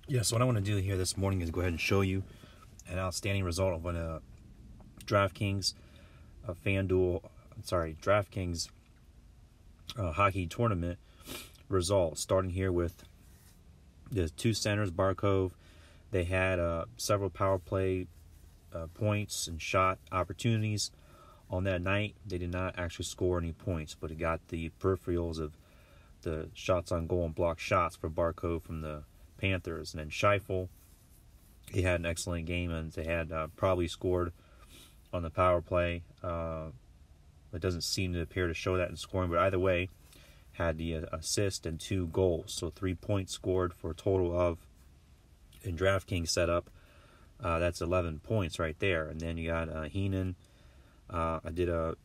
Yeah, so what I want to do here this morning is go ahead and show you an outstanding result of a DraftKings DraftKings hockey tournament result. Starting here with the two centers, Barkov. They had several power play points and shot opportunities on that night. They did not actually score any points, but it got the peripherals of the shots on goal and block shots for Barkov from the Panthers. And then Scheifele, he had an excellent game, and they had probably scored on the power play. It doesn't seem to appear to show that in scoring, but either way, had the assist and 2 goals. So 3 points scored for a total of, in DraftKings setup, that's 11 points right there. And then you got Heenan. I did a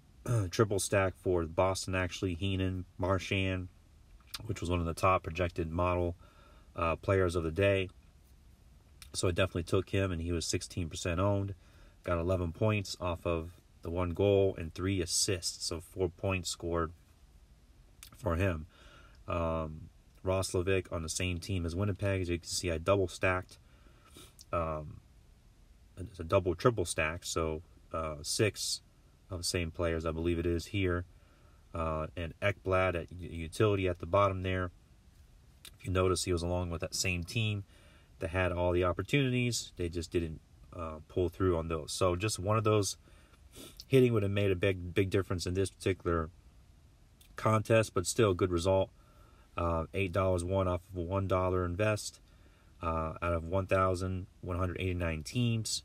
triple stack for Boston, actually. Heenan, Marchand, which was one of the top projected model players of the day. So I definitely took him, and he was 16% owned. Got 11 points off of the 1 goal and 3 assists. So 4 points scored for him. Roslovic on the same team as Winnipeg. As you can see, I double stacked. It's a double triple stack. So 6 of the same players, I believe it is here. And Ekblad at utility at the bottom there. If you notice, he was along with that same team that had all the opportunities. They just didn't pull through on those. So just one of those hitting would have made a big difference in this particular contest, but still a good result. $8 won off of a $1 invest out of 1,189 teams.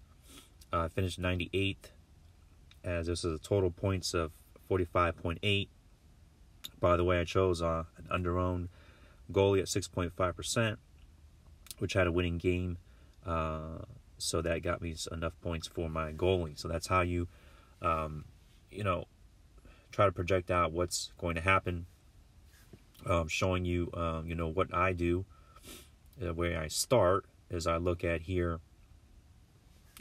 Finished 98th, as this is a total points of 45.8. By the way, I chose an under-owned goalie at 6.5%, which had a winning game. So that got me enough points for my goalie. So that's how you, try to project out what's going to happen. Showing you, what I do. The way I start is I look at here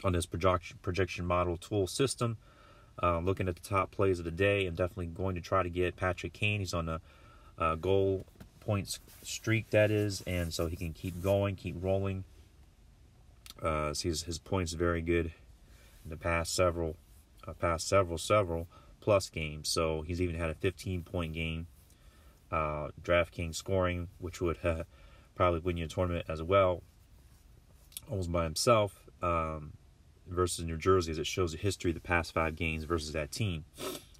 on this projection model tool system, looking at the top plays of the day. I'm definitely going to try to get Patrick Kane. He's on a goal points streak, that is, and so he can keep going, keep rolling. See his points very good in the past several plus games. So he's even had a 15-point game. DraftKings scoring, which would probably win you a tournament as well, almost by himself, versus New Jersey, as it shows the history of the past 5 games versus that team.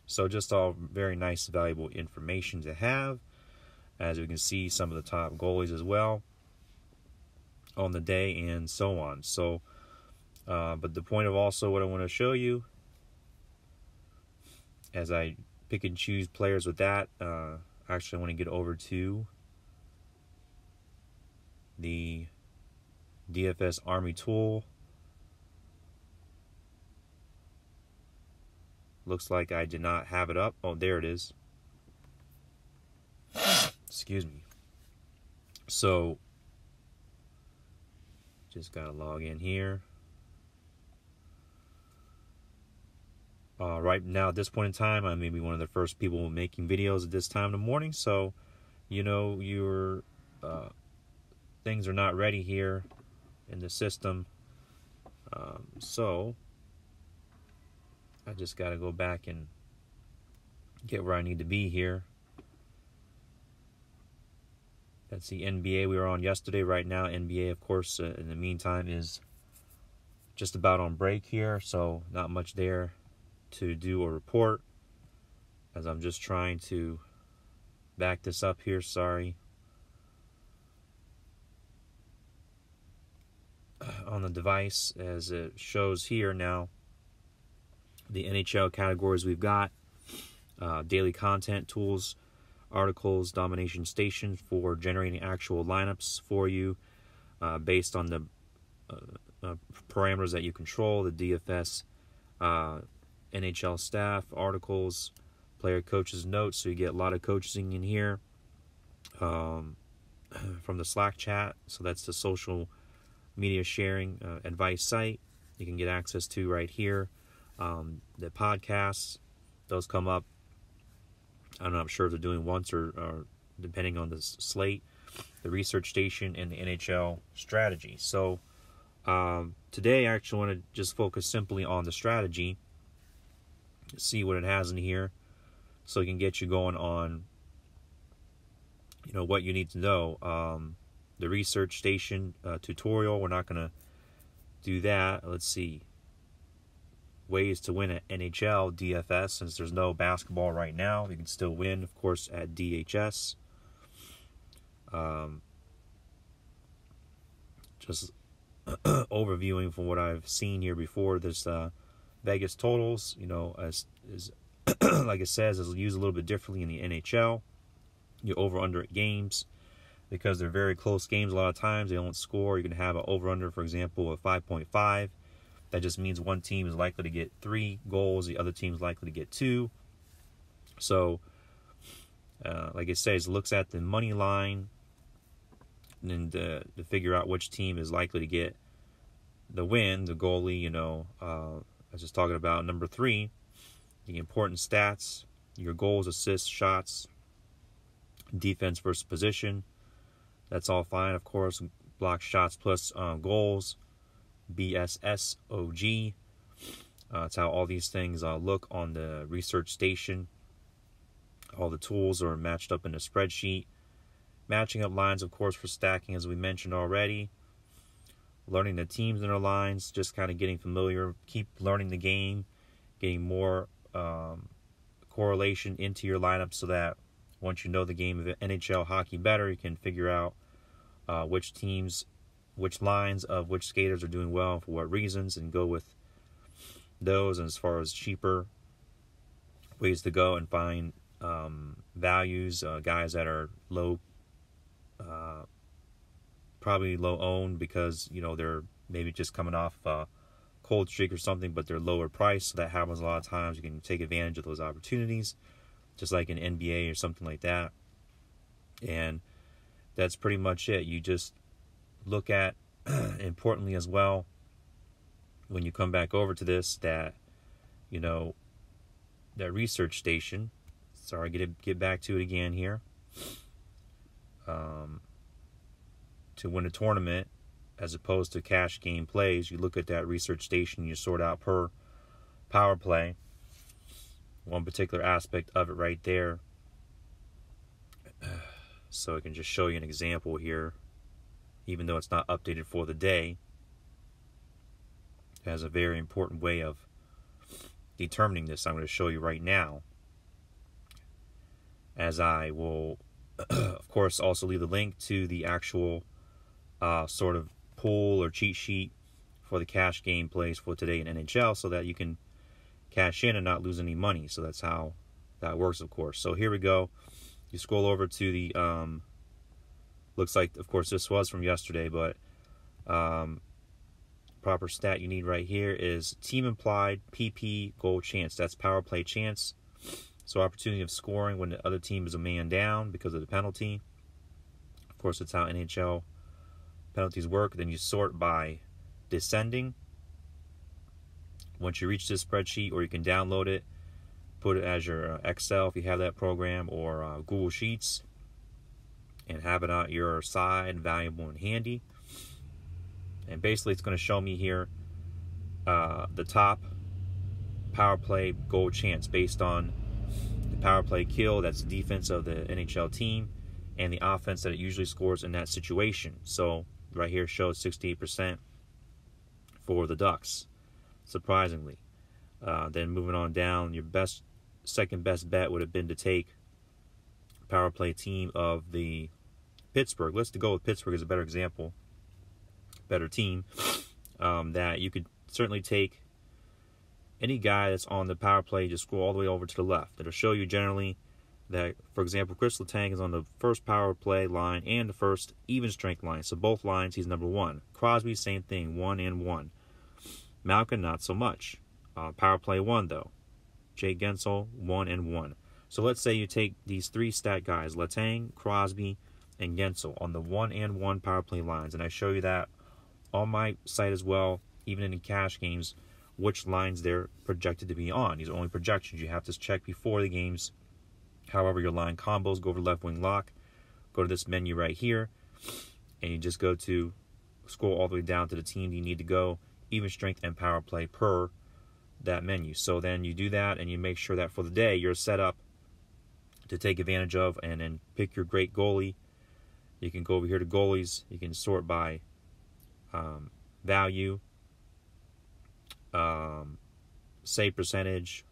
So just all very nice, valuable information to have. As we can see, some of the top goalies as well on the day and so on. So, but the point of also what I want to show you, as I pick and choose players with that, actually I want to get over to the DFS Army tool. Looks like I did not have it up. Oh, there it is. Excuse me. So, just got to log in here. Right now, at this point in time, I may be one of the first people making videos at this time in the morning. So, your things are not ready here in the system. So, I just got to go back and get where I need to be here. That's the NBA we were on yesterday. Right now, NBA, of course, in the meantime, is just about on break here. So, not much there to do or report, as I'm just trying to back this up here. Sorry. On the device, as it shows here now, the NHL categories we've got: daily content tools, articles, domination station for generating actual lineups for you based on the parameters that you control, the DFS NHL staff, articles, player coaches notes. So you get a lot of coaching in here from the Slack chat. So that's the social media sharing advice site you can get access to right here. The podcasts, those come up. I'm not sure if they're doing once or depending on the slate. the research station, and the NHL strategy. So today I actually want to just focus simply on the strategy, see what it has in here, so it can get you going on, what you need to know. The research station tutorial, we're not going to do that. Let's see. Ways to win at NHL DFS. Since there's no basketball right now, you can still win, of course, at DHS. Just overviewing from what I've seen here before. This Vegas totals, as like it says, is used a little bit differently in the NHL. You over/under at games, because they're very close games. A lot of times they don't score. You can have an over/under, for example, of 5.5. That just means one team is likely to get 3 goals, the other team is likely to get 2. So, like it says, looks at the money line and to figure out which team is likely to get the win. The goalie, I was just talking about number 3, the important stats, your goals, assists, shots, defense versus position. That's all fine, of course. Block shots plus goals, BSSOG. That's how all these things look on the research station. All the tools are matched up in a spreadsheet. Matching up lines, of course, for stacking, as we mentioned already. Learning the teams in their lines, just kind of getting familiar. Keep learning the game, getting more correlation into your lineup, so that once you know the game of NHL hockey better, you can figure out which teams, which lines of which skaters are doing well and for what reasons, and go with those. And as far as cheaper ways to go and find values, guys that are low, probably low owned, because they're maybe just coming off a cold streak or something, but they're lower priced. So that happens a lot of times. You can take advantage of those opportunities, just like in NBA or something like that. And that's pretty much it. You just look at, importantly as well, when you come back over to this, that that research station. Sorry, get back to it again here. To win a tournament, as opposed to cash game plays, you look at that research station, you sort out per power play, one particular aspect of it right there. So I can just show you an example here, even though it's not updated for the day. It has a very important way of determining this. I'm going to show you right now, as I will, of course, also leave the link to the actual sort of pool or cheat sheet for the cash game plays for today in NHL, so that you can cash in and not lose any money. So that's how that works, of course. So here we go. You scroll over to the, looks like, of course, this was from yesterday, but proper stat you need right here is team implied PP goal chance. That's power play chance. So opportunity of scoring when the other team is a man down because of the penalty. Of course, that's how NHL penalties work. Then you sort by descending. Once you reach this spreadsheet, or you can download it, put it as your Excel if you have that program, or Google Sheets, and have it on your side, valuable and handy. And basically it's going to show me here the top power play goal chance based on the power play kill, that's the defense of the NHL team, and the offense that it usually scores in that situation. So right here shows 68% for the Ducks, surprisingly. Then moving on down, your second best bet would have been to take power play team of the Pittsburgh. Let's go with Pittsburgh as a better example, better team. That you could certainly take any guy that's on the power play, just scroll all the way over to the left. It'll show you generally that, for example, Chris Letang is on the first power play line and the first even strength line. So both lines, he's number 1. Crosby, same thing, 1 and 1. Malkin, not so much. Power play 1, though. Jay Gensel, 1 and 1. So let's say you take these 3 stat guys, Letang, Crosby, and Gensel, on the 1 and 1 power play lines. And I show you that on my site as well, even in cash games, which lines they're projected to be on. These are only projections. You have to check before the games. However, your line combos, go over left wing lock, go to this menu right here, and you just go to scroll all the way down to the team you need to go, even strength and power play per that menu. So then you do that, and you make sure that for the day you're set up to take advantage of, and then pick your great goalie. You can go over here to goalies. You can sort by value, save percentage,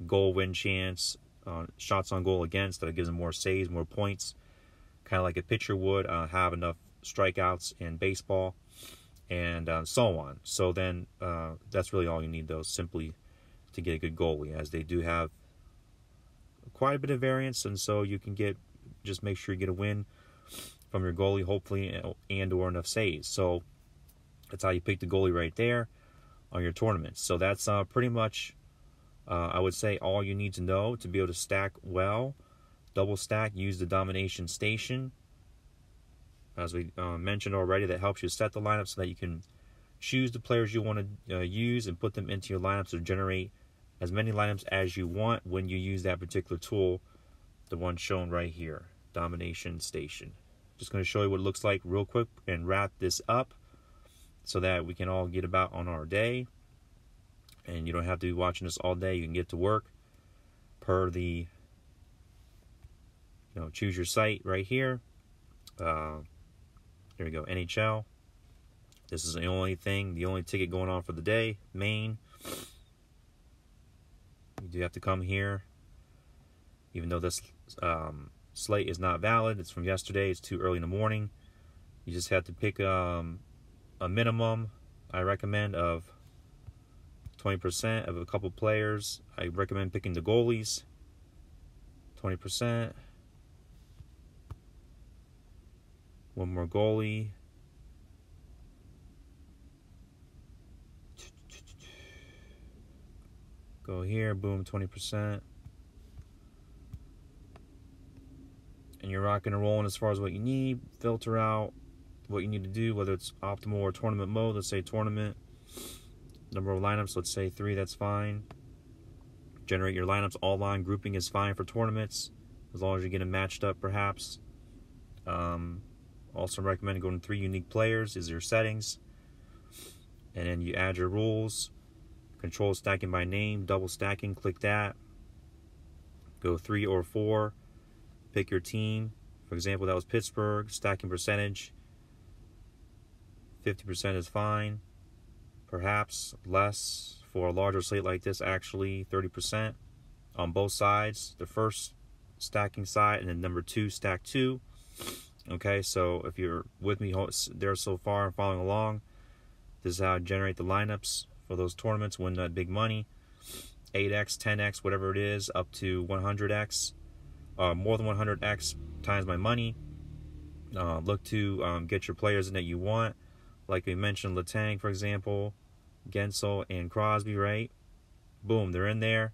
goal win chance, shots on goal against. That gives them more saves, more points, kind of like a pitcher would have enough strikeouts in baseball, and so on. So then that's really all you need, though, simply to get a good goalie, as they do have quite a bit of variance, and so you can just make sure you get a win from your goalie, hopefully, and or enough saves. So that's how you pick the goalie right there on your tournaments. So that's pretty much, I would say, all you need to know to be able to stack well. Double stack, use the domination station. As we mentioned already, that helps you set the lineup so that you can choose the players you want to use and put them into your lineups to generate as many lineups as you want when you use that particular tool, the one shown right here, domination station. Just going to show you what it looks like real quick and wrap this up so that we can all get about on our day, and you don't have to be watching this all day. You can get to work per the choose your site right here. There we go, NHL. This is the only ticket going on for the day, main. You do have to come here, even though this slate is not valid. It's from yesterday. It's too early in the morning. You just have to pick a minimum, I recommend, of 20% of a couple players. I recommend picking the goalies, 20%. One more goalie. Go here, boom, 20%. And you're rocking and rolling as far as what you need. Filter out what you need to do, whether it's optimal or tournament mode. Let's say tournament. Number of lineups, let's say 3, that's fine. Generate your lineups. All line grouping is fine for tournaments, as long as you get them matched up, perhaps. Also recommend going to 3 unique players is your settings. And then you add your rules. Control stacking by name, double stacking, click that. Go 3 or 4. Pick your team. For example, that was Pittsburgh. Stacking percentage, 50% is fine. Perhaps less for a larger slate like this, actually 30% on both sides. The first stacking side and then number 2, stack 2. Okay, so if you're with me there so far and following along, this is how I generate the lineups for those tournaments, win that big money. 8x, 10x, whatever it is, up to 100x. More than 100x times my money. Look to get your players in that you want. Like we mentioned, Letang, for example, Gensel and Crosby, right? Boom, they're in there.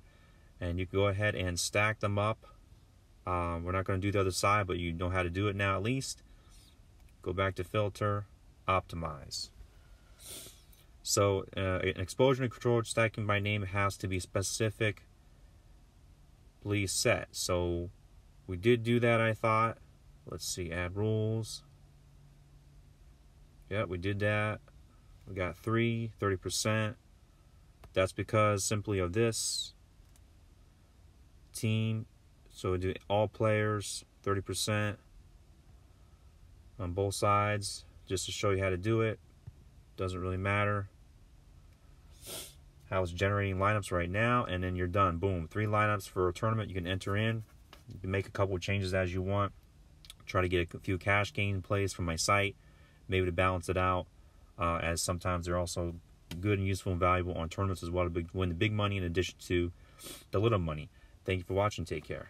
And you can go ahead and stack them up. We're not going to do the other side, but you know how to do it now at least. Go back to filter, optimize. So an exposure and control stacking by name has to be specifically set. So we did do that, I thought. Let's see, add rules. Yeah, we did that. We got 3, 30%. That's because simply of this team. So we do all players, 30% on both sides, just to show you how to do it. Doesn't really matter how it's generating lineups right now, and then you're done. Boom, 3 lineups for a tournament you can enter in. You can make a couple of changes as you want. Try to get a few cash gain plays from my site, maybe to balance it out, as sometimes they're also good and useful and valuable on tournaments as well to win the big money in addition to the little money. Thank you for watching. Take care.